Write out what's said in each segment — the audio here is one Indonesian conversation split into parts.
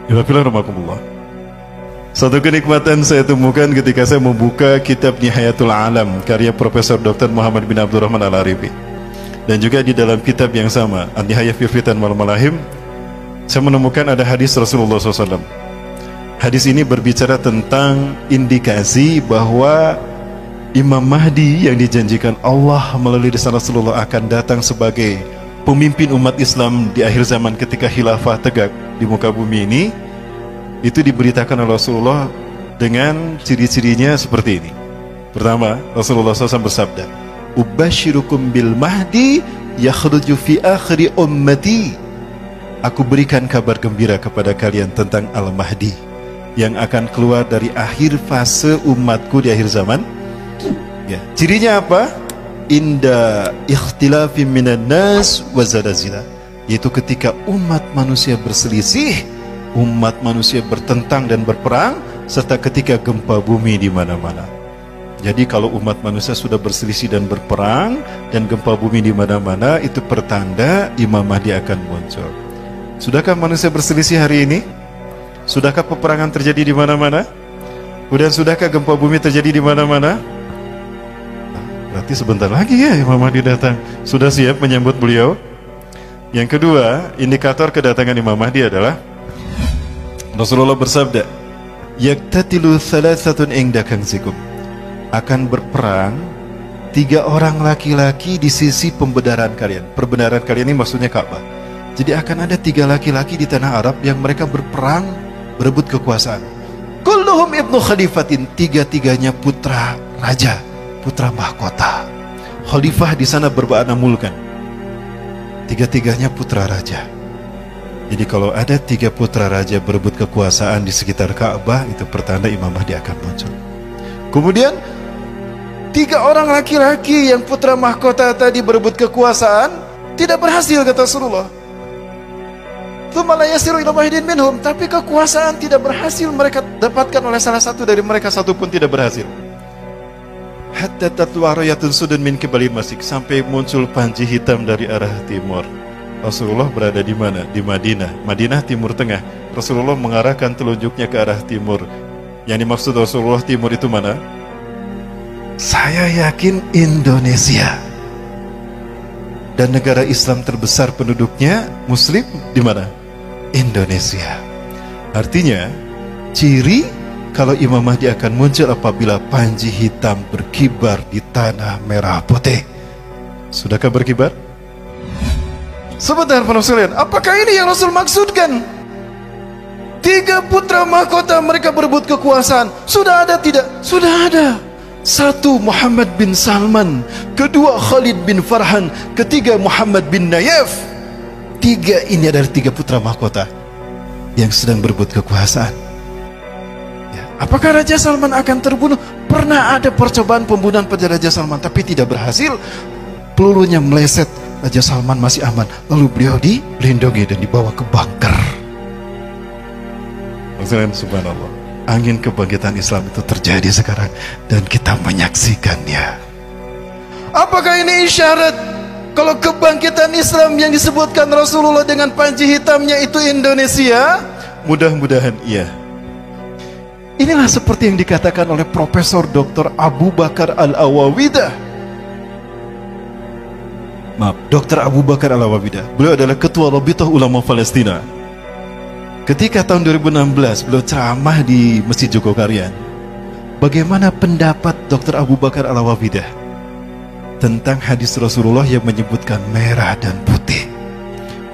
Bismillahirrahmanirrahim. Satu kenikmatan saya temukan ketika saya membuka kitab Nihayatul Alam karya Profesor Dr. Muhammad bin Abdurrahman Al-Arifi, dan juga di dalam kitab yang sama An-Nihayah fi Fitan wal Malahim, saya menemukan ada hadis Rasulullah SAW. Hadis ini berbicara tentang indikasi bahwa Imam Mahdi yang dijanjikan Allah melalui lisan Rasulullah akan datang sebagai pemimpin umat Islam di akhir zaman ketika khilafah tegak di muka bumi ini. Itu diberitakan oleh Rasulullah dengan ciri-cirinya seperti ini. Pertama, Rasulullah SAW bersabda, "Ubashirukum bil mahdi yakhruju fi akhiri ummati." Aku berikan kabar gembira kepada kalian tentang Al-Mahdi yang akan keluar dari akhir fase umatku di akhir zaman. Ya, cirinya apa? Inda ikhtilafi minan nas wa zalazila, yaitu ketika umat manusia berselisih, umat manusia bertentang dan berperang, serta ketika gempa bumi di mana-mana. Jadi kalau umat manusia sudah berselisih dan berperang dan gempa bumi di mana-mana, itu pertanda Imam Mahdi akan muncul. Sudahkah manusia berselisih hari ini? Sudahkah peperangan terjadi di mana-mana? Kemudian sudahkah gempa bumi terjadi di mana-mana? Berarti sebentar lagi ya Imam Mahdi datang. Sudah siap menyambut beliau? Yang kedua, indikator kedatangan Imam Mahdi adalah Rasulullah bersabda, "Yaktatilu thalathatun inda kanzikum." Akan berperang 3 orang laki-laki di sisi pembenaran kalian. Pembenaran kalian ini maksudnya Ka'bah. Jadi akan ada 3 laki-laki di tanah Arab yang mereka berperang, berebut kekuasaan. Kulluhum ibnu khalifatin, 3-tiganya putra raja, putra mahkota. Khalifah di sana bermakna mulkan. 3-tiganya putra raja. Jadi kalau ada 3 putra raja berebut kekuasaan di sekitar Ka'bah, itu pertanda Imam Mahdi akan muncul. Kemudian 3 orang laki-laki yang putra mahkota tadi berebut kekuasaan tidak berhasil, kata Rasulullah. Tsumma la yasiru ila wahidin minhum, tapi kekuasaan tidak berhasil mereka dapatkan oleh salah satu dari mereka, satu pun tidak berhasil. Hatta tatlu'a rayatun sudun min qibalil masjid, sampai muncul panji hitam dari arah timur. Rasulullah berada di mana? Di Madinah. Madinah Timur Tengah. Rasulullah mengarahkan telunjuknya ke arah timur. Yang dimaksud Rasulullah timur itu mana? Saya yakin Indonesia. Dan negara Islam terbesar penduduknya Muslim di mana? Indonesia. Artinya, ciri kalau Imam Mahdi akan muncul apabila panji hitam berkibar di tanah merah putih. Sudahkah berkibar? Sebentar para sekalian, apakah ini yang Rasul maksudkan? 3 putra mahkota mereka berebut kekuasaan. Sudah ada tidak? Sudah ada. 1 Muhammad bin Salman, 2 Khalid bin Farhan, 3 Muhammad bin Nayef. 3 ini adalah 3 putra mahkota yang sedang berebut kekuasaan. Ya. Apakah Raja Salman akan terbunuh? Pernah ada percobaan pembunuhan pada Raja Salman, tapi tidak berhasil. Pelurunya meleset, Raja Salman masih aman. Lalu beliau dilindungi dan dibawa ke bunker. Subhanallah, angin kebangkitan Islam itu terjadi sekarang dan kita menyaksikannya. Apakah ini isyarat kalau kebangkitan Islam yang disebutkan Rasulullah dengan panji hitamnya itu Indonesia? Mudah-mudahan iya. Inilah seperti yang dikatakan oleh Profesor Dr. Abu Bakar Al-Awawidah. Dr. Abu Bakar Al-Awawidah. Beliau adalah Ketua Rabithah Ulama Palestina. Ketika tahun 2016 beliau ceramah di Masjid Jogokarian, bagaimana pendapat Dr. Abu Bakar Al-Awawidah tentang hadis Rasulullah yang menyebutkan merah dan putih?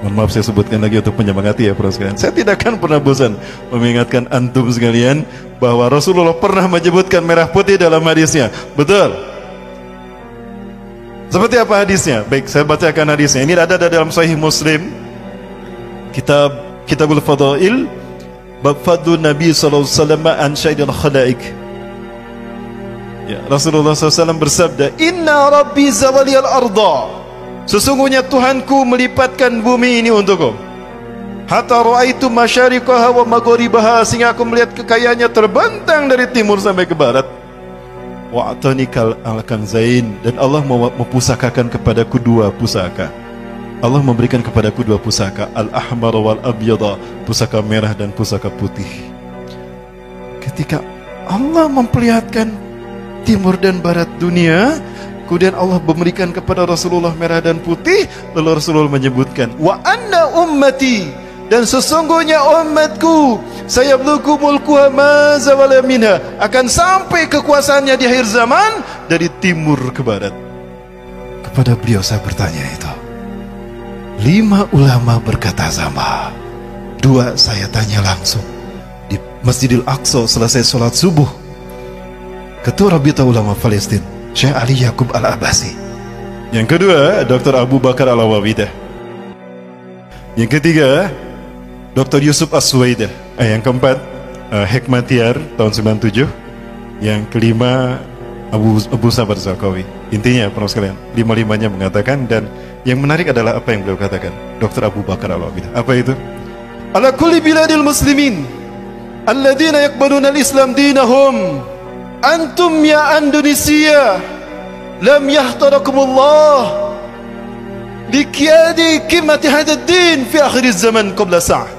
Mohon maaf saya sebutkan lagi untuk menyemangati ya para sekalian. Saya tidak akan pernah bosan mengingatkan antum sekalian bahwa Rasulullah pernah menyebutkan merah putih dalam hadisnya. Betul. Seperti apa hadisnya? Baik, saya bacakan hadisnya. Ini ada dalam Sahih Muslim, Kitabul Fadail, bab fadlu Nabi sallallahu alaihi wasallam an syaidil khalaik. Ya, Rasulullah SAW bersabda, "Inna Rabbi zawaliyal arda." Sesungguhnya Tuhanku melipatkan bumi ini untukku. Hatta ra'aitu masyariqaha wa magharibaha, sehingga aku melihat kekayaannya terbentang dari timur sampai ke barat. Wa'atanikal al-kanzain, dan Allah mempusakakan kepadaku 2 pusaka. Allah memberikan kepadaku dua pusaka, al-ahmar wal abyada, pusaka merah dan pusaka putih. Ketika Allah memperlihatkan timur dan barat dunia, kemudian Allah memberikan kepada Rasulullah merah dan putih, lalu Rasulullah menyebutkan, wa anna ummati, dan sesungguhnya umatku, sayabluku mulkuha ma zawala minha, akan sampai kekuasaannya di akhir zaman dari timur ke barat. Kepada beliau saya bertanya itu. 5 ulama berkata sama. 2 saya tanya langsung di Masjidil Aqsa selesai sholat subuh. Ketua Rabita Ulama Palestina, Syekh Ali Yaqub Al-Abasi. Yang kedua, Dr. Abu Bakar Al-Awawidah. Yang ketiga, Dr. Yusuf As-Suwaidah. Yang keempat, Hekmatyar tahun 97. Yang kelima, Abu Sabar Zarqawi. Intinya, para sekalian, 5-5-nya mengatakan, dan yang menarik adalah apa yang beliau katakan, Dr. Abu Bakar Al-Awawidah. Apa itu? Ala kulli biladil muslimin alladzina yaqbaluna al-islam dinahum, antum ya Indonesia lam yahtarakumullah liqiyadi qimati hadzal din fi akhir zaman qabla sa'ah.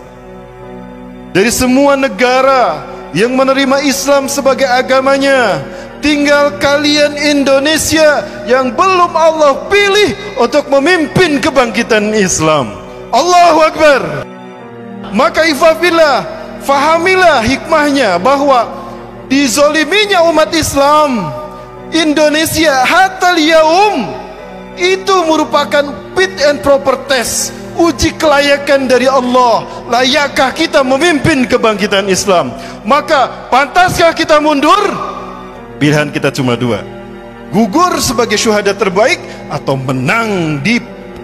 Dari semua negara yang menerima Islam sebagai agamanya, tinggal kalian Indonesia yang belum Allah pilih untuk memimpin kebangkitan Islam. Allahu Akbar. Maka ifafillah, fahamilah hikmahnya bahwa dizoliminya umat Islam Indonesia hatal yaum itu merupakan fit and proper test, uji kelayakan dari Allah. Layakkah kita memimpin kebangkitan Islam? Maka pantaskah kita mundur? Pilihan kita cuma 2, gugur sebagai syuhada terbaik atau menang di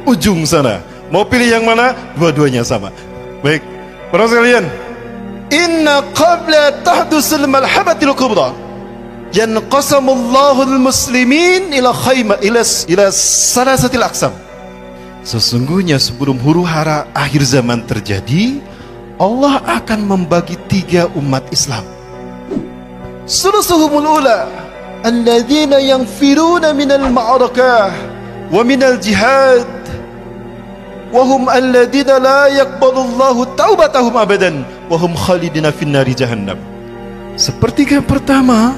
ujung sana. Mau pilih yang mana? Dua-duanya sama. Baik, para sekalian, inna qabla tahdusul malhabatil kubra yanqasamullahu al-muslimin ila khayma ila salasatil aqsam. Sesungguhnya sebelum huru hara akhir zaman terjadi, Allah akan membagi 3 umat Islam. Sulusuhumul ula alladzina yanfiruna minal ma'arakah wa minal jihad wa hum alladzina la yaqbalullahu taubatahum abadan wa hum khalidina finnari jahannam. Sepertiga pertama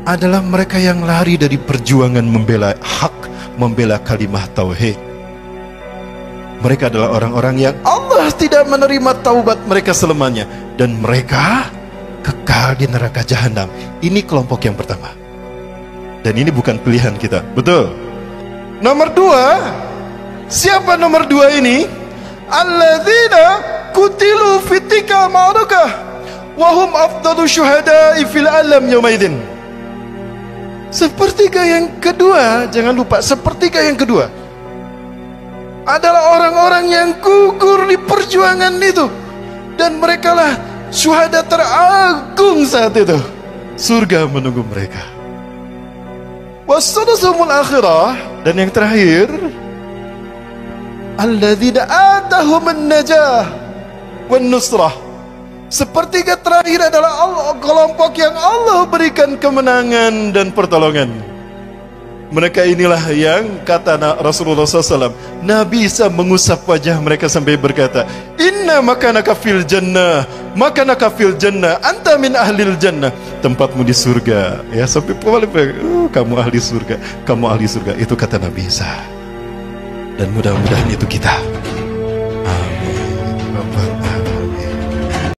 adalah mereka yang lari dari perjuangan membela hak, membela kalimah tauhid. Mereka adalah orang-orang yang Allah tidak menerima taubat mereka selamanya, dan mereka kekal di neraka jahanam. Ini kelompok yang pertama. Dan ini bukan pilihan kita. Betul. Nomor 2, siapa nomor 2 ini? Alladzina kutilu fitika ma'arakah wa hum afdalu syuhada'i fil alam yaumaidin. Sepertiga yang kedua, jangan lupa, sepertiga yang kedua adalah orang-orang yang gugur di perjuangan itu, dan mereka lah syuhada teragung saat itu. Surga menunggu mereka. Wassalasul akhirah, dan yang terakhir, alladzina atahumun najah wan nusrah. Sepertiga terakhir adalah kelompok yang Allah berikan kemenangan dan pertolongan. Mereka inilah yang kata Rasulullah SAW, Nabi Isa mengusap wajah mereka sampai berkata, inna makanaka fil jannah, makanaka fil jannah, anta min ahlil jannah, tempatmu di surga. Ya, sampai kamu ahli surga, kamu ahli surga. Itu kata Nabi Isa. Dan mudah-mudahan itu kita.